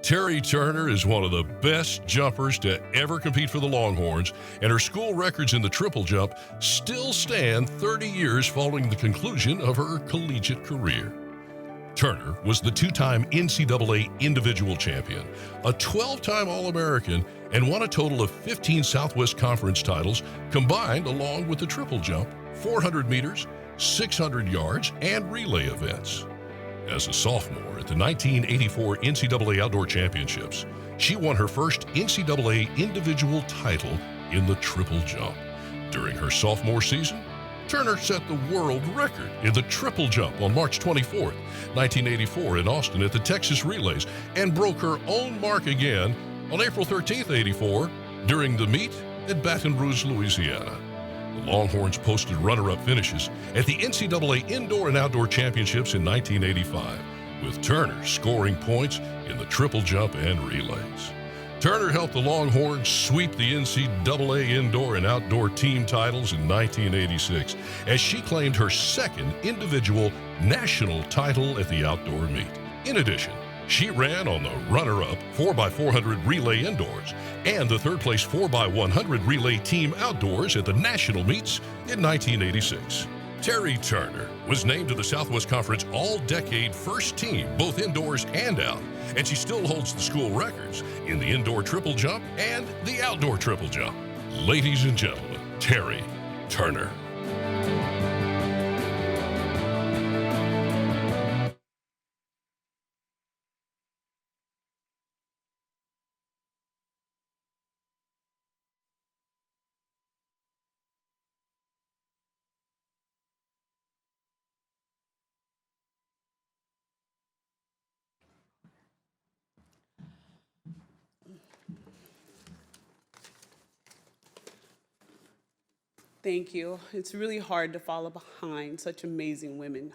Terri Turner is one of the best jumpers to ever compete for the Longhorns, and her school records in the triple jump still stand 30 years following the conclusion of her collegiate career. Turner was the two-time NCAA individual champion, a 12-time All-American, and won a total of 15 Southwest Conference titles combined along with the triple jump, 400 meters, 600 yards, and relay events. As a sophomore at the 1984 NCAA Outdoor Championships, she won her first NCAA individual title in the triple jump. During her sophomore season, Turner set the world record in the triple jump on March 24, 1984 in Austin at the Texas Relays, and broke her own mark again on April 13, 84 during the meet at Baton Rouge, Louisiana. The Longhorns posted runner-up finishes at the NCAA Indoor and Outdoor Championships in 1985, with Turner scoring points in the triple jump and relays. Turner helped the Longhorns sweep the NCAA Indoor and Outdoor team titles in 1986 as she claimed her second individual national title at the outdoor meet. In addition, she ran on the runner-up 4x400 relay indoors and the third-place 4x100 relay team outdoors at the national meets in 1986. Terri Turner was named to the Southwest Conference All-Decade First Team, both indoors and out, and she still holds the school records in the indoor triple jump and the outdoor triple jump. Ladies and gentlemen, Terri Turner. Thank you. It's really hard to follow behind such amazing women.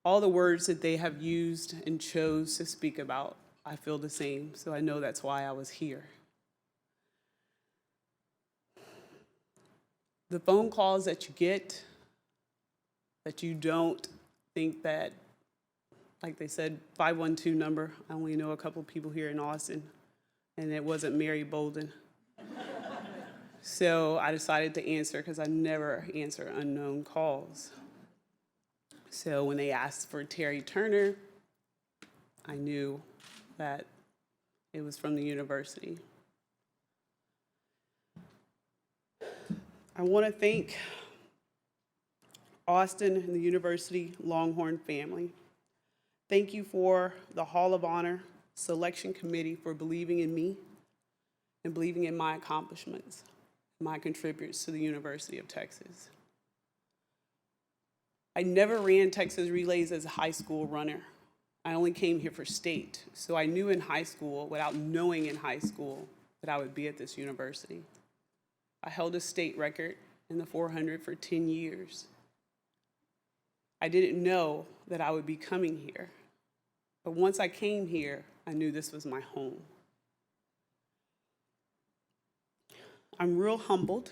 All the words that they have used and chose to speak about, I feel the same, so I know that's why I was here. The phone calls that you get, that you don't think that, like they said, 512 number, I only know a couple people here in Austin, and it wasn't Mary Bolden. So I decided to answer because I never answer unknown calls. So when they asked for Terri Turner, I knew that it was from the university. I want to thank Austin and the University Longhorn family. Thank you for the Hall of Honor Selection Committee for believing in me and believing in my accomplishments, my contributors to the University of Texas. I never ran Texas Relays as a high school runner. I only came here for state. So I knew in high school, without knowing in high school, that I would be at this university. I held a state record in the 400 for 10 years. I didn't know that I would be coming here. But once I came here, I knew this was my home. I'm real humbled.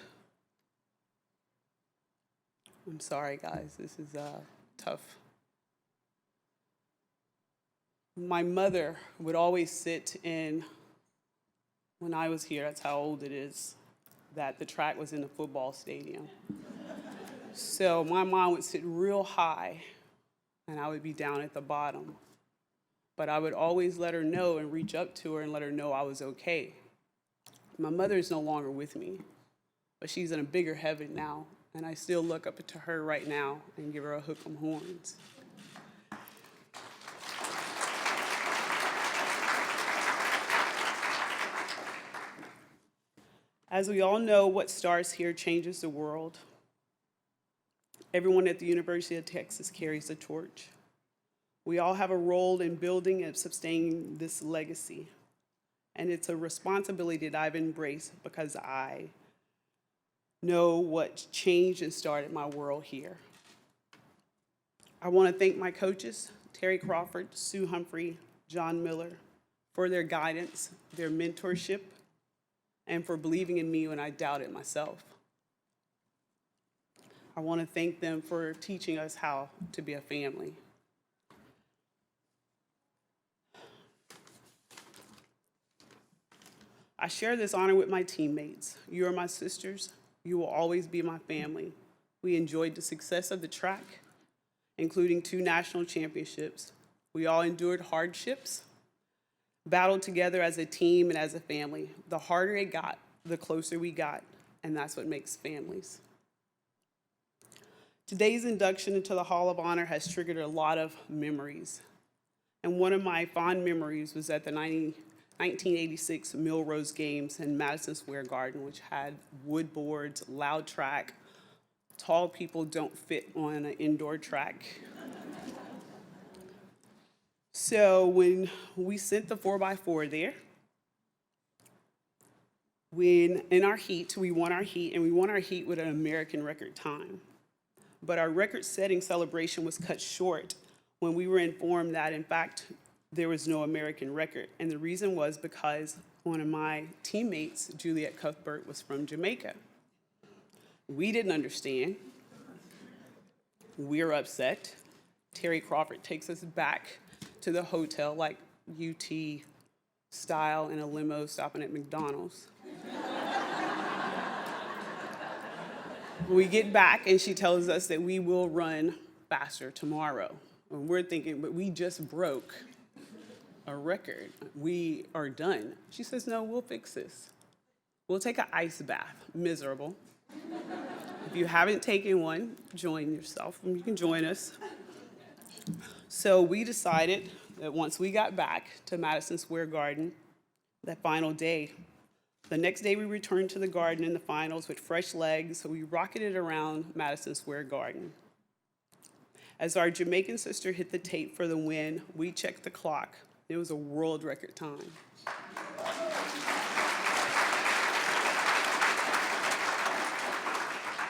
I'm sorry, guys, this is tough. My mother would always sit in, when I was here, that's how old it is, that the track was in the football stadium. So my mom would sit real high, and I would be down at the bottom. But I would always let her know and reach up to her and let her know I was okay. My mother is no longer with me, but she's in a bigger heaven now, and I still look up to her right now and give her a hook 'em horns. As we all know, what starts here changes the world. Everyone at the University of Texas carries a torch. We all have a role in building and sustaining this legacy. And it's a responsibility that I've embraced because I know what changed and started my world here. I want to thank my coaches, Terry Crawford, Sue Humphrey, John Miller, for their guidance, their mentorship, and for believing in me when I doubted myself. I want to thank them for teaching us how to be a family. I share this honor with my teammates. You are my sisters. You will always be my family. We enjoyed the success of the track, including 2 national championships. We all endured hardships, battled together as a team and as a family. The harder it got, the closer we got, and that's what makes families. Today's induction into the Hall of Honor has triggered a lot of memories. And one of my fond memories was at the 1986 Millrose Games in Madison Square Garden, which had wood boards, loud track. Tall people don't fit on an indoor track. So when we sent the 4x4 there, when in our heat, we won our heat, and we won our heat with an American record time. But our record-setting celebration was cut short when we were informed that, in fact, there was no American record. And the reason was because one of my teammates, Juliet Cuthbert, was from Jamaica. We didn't understand. We're upset. Terri Crawford takes us back to the hotel like UT style in a limo stopping at McDonald's. We get back and she tells us that we will run faster tomorrow. And we're thinking, but we just broke a record. We are done. She says, no, we'll fix this. We'll take an ice bath. Miserable. If you haven't taken one, join yourself and you can join us. So we decided that once we got back to Madison Square Garden, that final day, the next day we returned to the Garden in the finals with fresh legs, so we rocketed around Madison Square Garden. As our Jamaican sister hit the tape for the win, we checked the clock. It was a world record time.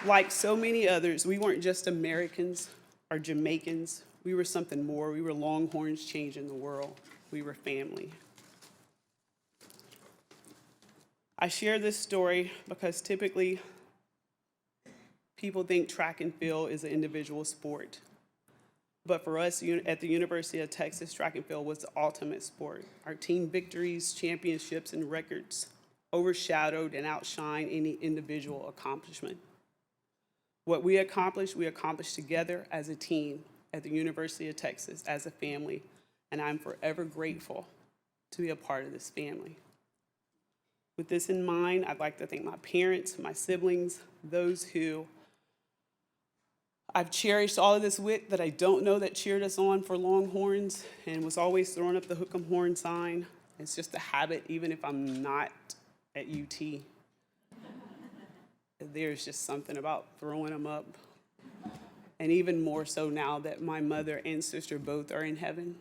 Like so many others, we weren't just Americans or Jamaicans. We were something more. We were Longhorns changing the world. We were family. I share this story because typically people think track and field is an individual sport. But for us at the University of Texas, track and field was the ultimate sport. Our team victories, championships, and records overshadowed and outshined any individual accomplishment. What we accomplished together as a team at the University of Texas, as a family, and I'm forever grateful to be a part of this family. With this in mind, I'd like to thank my parents, my siblings, those who I've cherished all of this with that I don't know that cheered us on for Longhorns and was always throwing up the hook 'em horn sign. It's just a habit, even if I'm not at UT. There's just something about throwing them up. And even more so now that my mother and sister both are in heaven,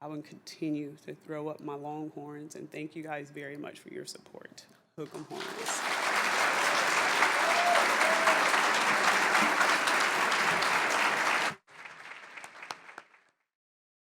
I will continue to throw up my Longhorns, and thank you guys very much for your support. Hook 'em horns.